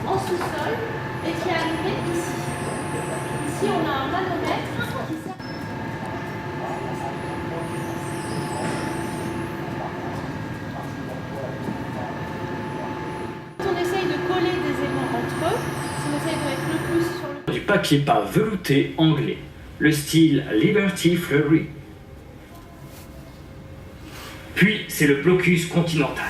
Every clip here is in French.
en sous-sol et qui est arrivé ici. Ici, on a un manomètre qui sert. Quand on essaye de coller des aimants entre eux, si on essaye de mettre le plus sur le... Du papier peint velouté anglais, le style Liberty Fleury. Puis c'est le blocus continental.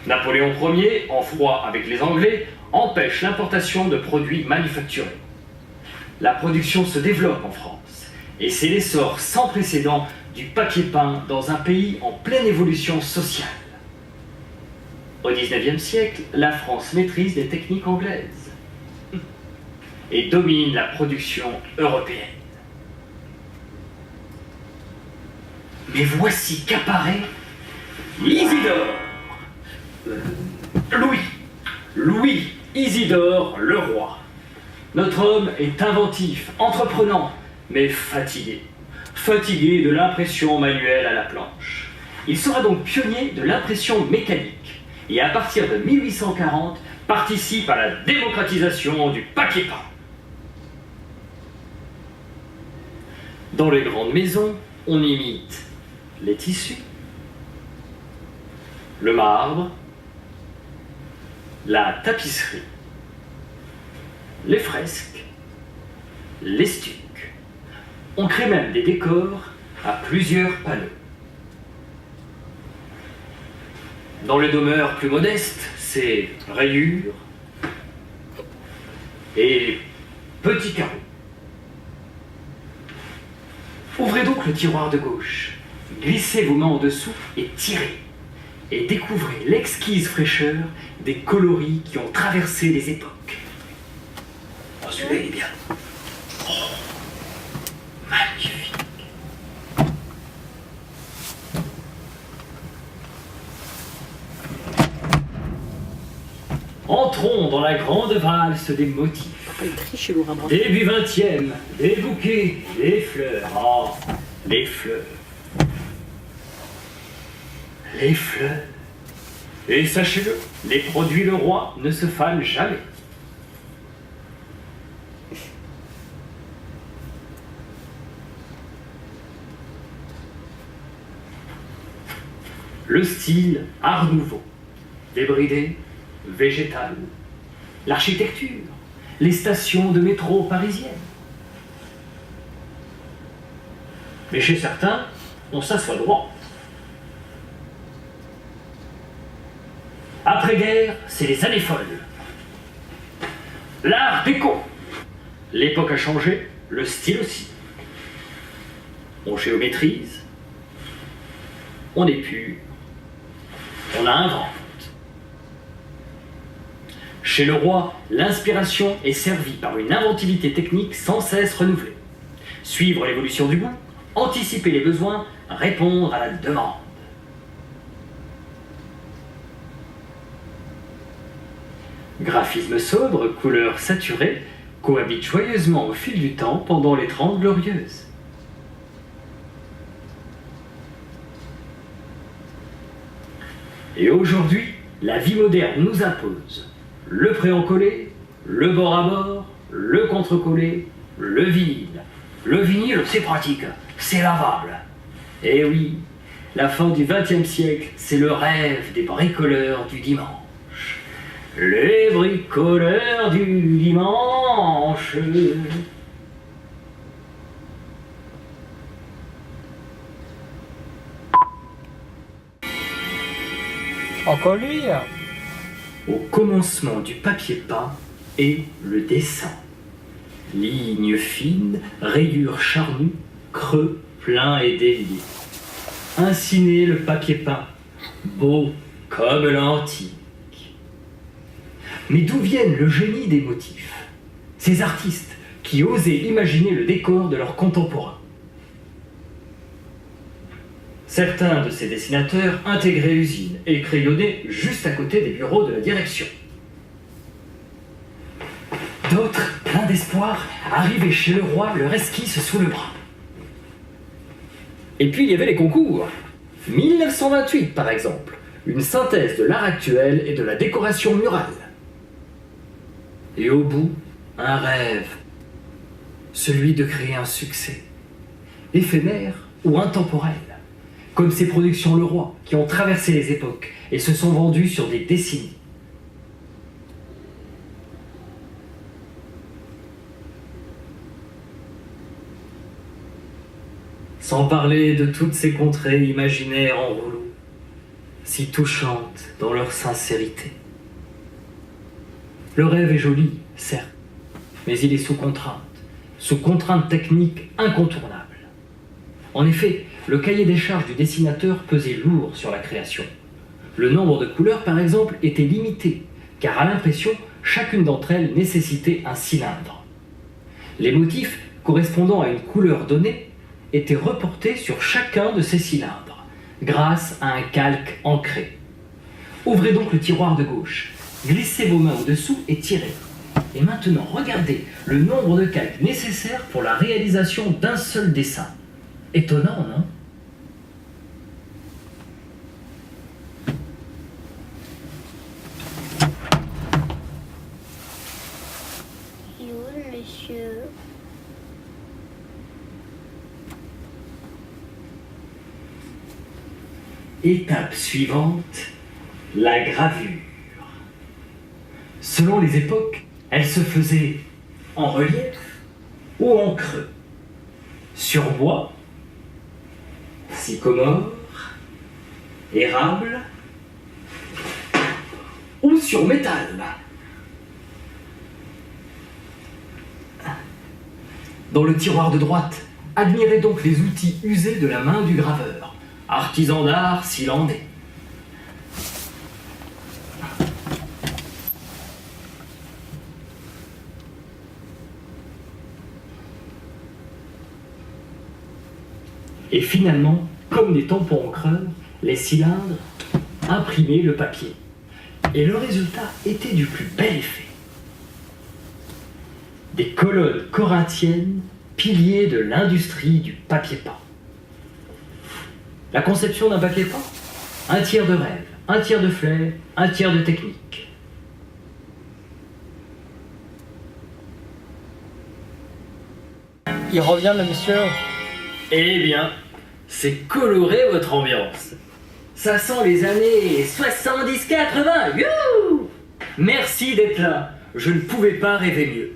Napoléon Ier, en froid avec les Anglais, empêche l'importation de produits manufacturés. La production se développe en France, et c'est l'essor sans précédent du papier peint dans un pays en pleine évolution sociale. Au XIXe siècle, la France maîtrise les techniques anglaises et domine la production européenne. Mais voici qu'apparaît Isidore. Louis Isidore le roi. Notre homme est inventif, entreprenant, mais fatigué. Fatigué de l'impression manuelle à la planche. Il sera donc pionnier de l'impression mécanique et à partir de 1840 participe à la démocratisation du papier peint. Dans les grandes maisons, on imite les tissus, le marbre, la tapisserie, les fresques, les stucs. On crée même des décors à plusieurs panneaux. Dans les demeures plus modestes, c'est rayures et petits carreaux. Ouvrez donc le tiroir de gauche, glissez vos mains en dessous et tirez. Et découvrez l'exquise fraîcheur des coloris qui ont traversé les époques. Oh, celui-là, il est bien. Oh, magnifique. Entrons dans la grande valse des motifs. Début 20e, des bouquets, des fleurs. Oh, les fleurs. Les fleurs. Et sachez-le, les produits Leroy ne se fanent jamais. Le style Art Nouveau, débridé, végétal, l'architecture, les stations de métro parisiennes. Mais chez certains, on s'assoit droit. Après-guerre, c'est les années folles. L'art déco. L'époque a changé, le style aussi. On géométrise, on épure, on invente. Chez Leroy, l'inspiration est servie par une inventivité technique sans cesse renouvelée. Suivre l'évolution du goût, anticiper les besoins, répondre à la demande. Graphisme sobre, couleurs saturées, cohabitent joyeusement au fil du temps pendant les 30 Glorieuses. Et aujourd'hui, la vie moderne nous impose le pré-encollé, le bord à bord, le contre-collé, le vinyle. Le vinyle, c'est pratique, c'est lavable. Et oui, la fin du XXe siècle, c'est le rêve des bricoleurs du dimanche. Les bricoleurs du dimanche. Encore lui. Au commencement du papier peint est le dessin. Lignes fines, rayures charnues, creux, pleins et déliés. Ainsi naît le papier peint, beau comme l'antique. Mais d'où viennent le génie des motifs? Ces artistes qui osaient imaginer le décor de leurs contemporains. Certains de ces dessinateurs intégraient l'usine et crayonnaient juste à côté des bureaux de la direction. D'autres, pleins d'espoir, arrivaient chez Leroy, leur esquisse sous le bras. Et puis il y avait les concours. 1928 par exemple. une synthèse de l'art actuel et de la décoration murale. Et au bout, un rêve, celui de créer un succès, éphémère ou intemporel, comme ces productions Leroy qui ont traversé les époques et se sont vendues sur des décennies. Sans parler de toutes ces contrées imaginaires en rouleau, si touchantes dans leur sincérité. Le rêve est joli, certes, mais il est sous contrainte technique incontournable. En effet, le cahier des charges du dessinateur pesait lourd sur la création. Le nombre de couleurs, par exemple, était limité, car à l'impression, chacune d'entre elles nécessitait un cylindre. Les motifs correspondant à une couleur donnée étaient reportés sur chacun de ces cylindres, grâce à un calque ancré. Ouvrez donc le tiroir de gauche, glissez vos mains au-dessous et tirez. Et maintenant, regardez le nombre de calques nécessaires pour la réalisation d'un seul dessin. Étonnant, non ? Monsieur. Étape suivante, la gravure. Selon les époques, elle se faisait en relief ou en creux, sur bois, sycomore, érable ou sur métal. Dans le tiroir de droite, admirez donc les outils usés de la main du graveur, artisan d'art s'il en est. Et finalement, comme des tampons en creux, les cylindres imprimaient le papier. Et le résultat était du plus bel effet. Des colonnes corinthiennes, piliers de l'industrie du papier peint. La conception d'un papier peint, un tiers de rêve, un tiers de flair, un tiers de technique. Il revient le monsieur. Eh bien, c'est colorer votre ambiance. Ça sent les années 70-80. Youhou! Merci d'être là. Je ne pouvais pas rêver mieux.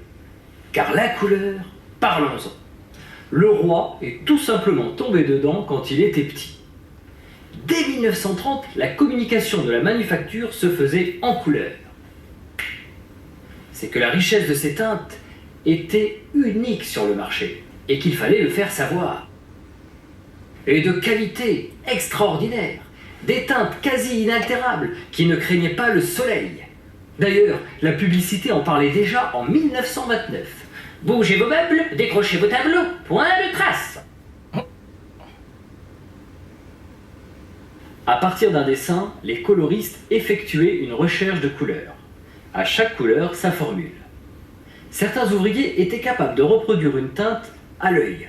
Car la couleur, parlons-en. Le roi est tout simplement tombé dedans quand il était petit. Dès 1930, la communication de la manufacture se faisait en couleur. C'est que la richesse de ces teintes était unique sur le marché et qu'il fallait le faire savoir. Et de qualité extraordinaire, des teintes quasi inaltérables qui ne craignaient pas le soleil. D'ailleurs, la publicité en parlait déjà en 1929. Bougez vos meubles, décrochez vos tableaux, point de trace. À partir d'un dessin, les coloristes effectuaient une recherche de couleurs. À chaque couleur, sa formule. Certains ouvriers étaient capables de reproduire une teinte à l'œil.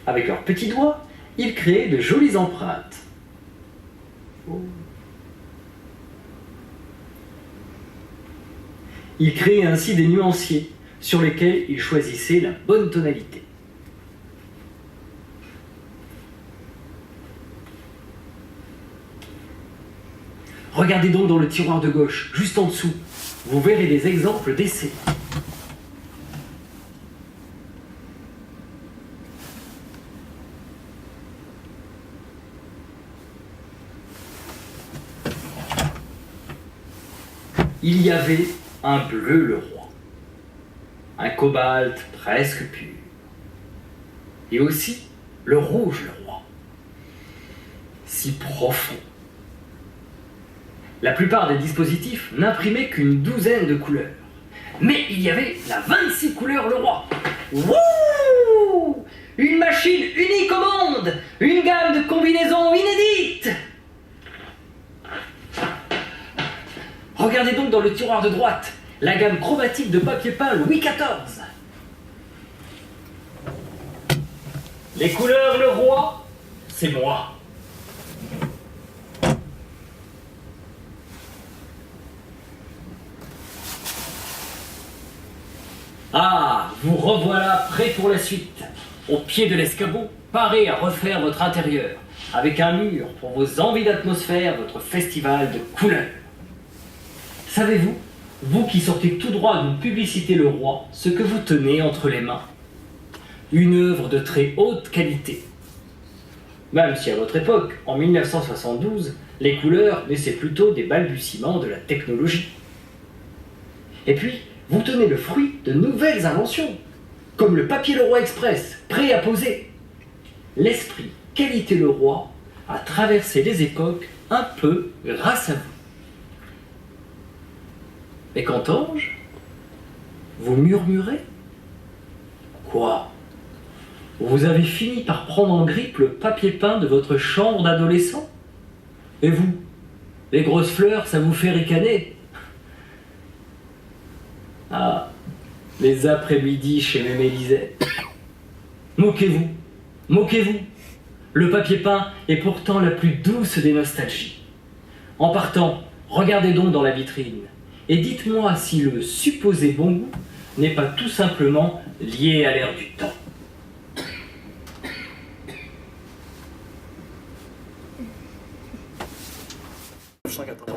Avec leurs petits doigts, ils créaient de jolies empreintes. Ils créaient ainsi des nuanciers sur lesquels ils choisissaient la bonne tonalité. Regardez donc dans le tiroir de gauche, juste en dessous. Vous verrez des exemples d'essais. Il y avait un bleu Leroy, un cobalt presque pur, et aussi le rouge Leroy, si profond. La plupart des dispositifs n'imprimaient qu'une douzaine de couleurs, mais il y avait la 26 couleurs Leroy. Wouh! Une machine unique au monde, une gamme de combinaisons inédites. Regardez donc dans le tiroir de droite, la gamme chromatique de papier peint Louis XIV. Les couleurs Leroy, c'est moi. Ah, vous revoilà prêt pour la suite. Au pied de l'escabeau, paré à refaire votre intérieur, avec un mur pour vos envies d'atmosphère, votre festival de couleurs. Savez-vous, vous qui sortez tout droit d'une publicité Le Roi, ce que vous tenez entre les mains? Une œuvre de très haute qualité. Même si à votre époque, en 1972, les couleurs naissaient plutôt des balbutiements de la technologie. Et puis, vous tenez le fruit de nouvelles inventions, comme le papier Leroy Express, prêt à poser. L'esprit qualité Leroy a traversé les époques un peu grâce à vous. Et qu'entends-je? Vous murmurez? Quoi? Vous avez fini par prendre en grippe le papier peint de votre chambre d'adolescent? Et vous? Les grosses fleurs, ça vous fait ricaner? Ah, les après-midi chez Mémé Lisette. Moquez-vous, moquez-vous. Le papier peint est pourtant la plus douce des nostalgies. En partant, regardez donc dans la vitrine et dites-moi si le supposé bon goût n'est pas tout simplement lié à l'air du temps.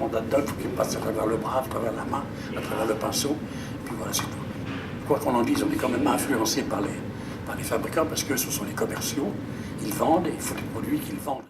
On donne d'autres qui passent à travers le bras, à travers la main, à travers le pinceau, puis voilà, c'est tout. Quoi qu'on en dise, on est quand même influencé par les fabricants parce que ce sont les commerciaux, ils vendent et il faut des produits qu'ils vendent.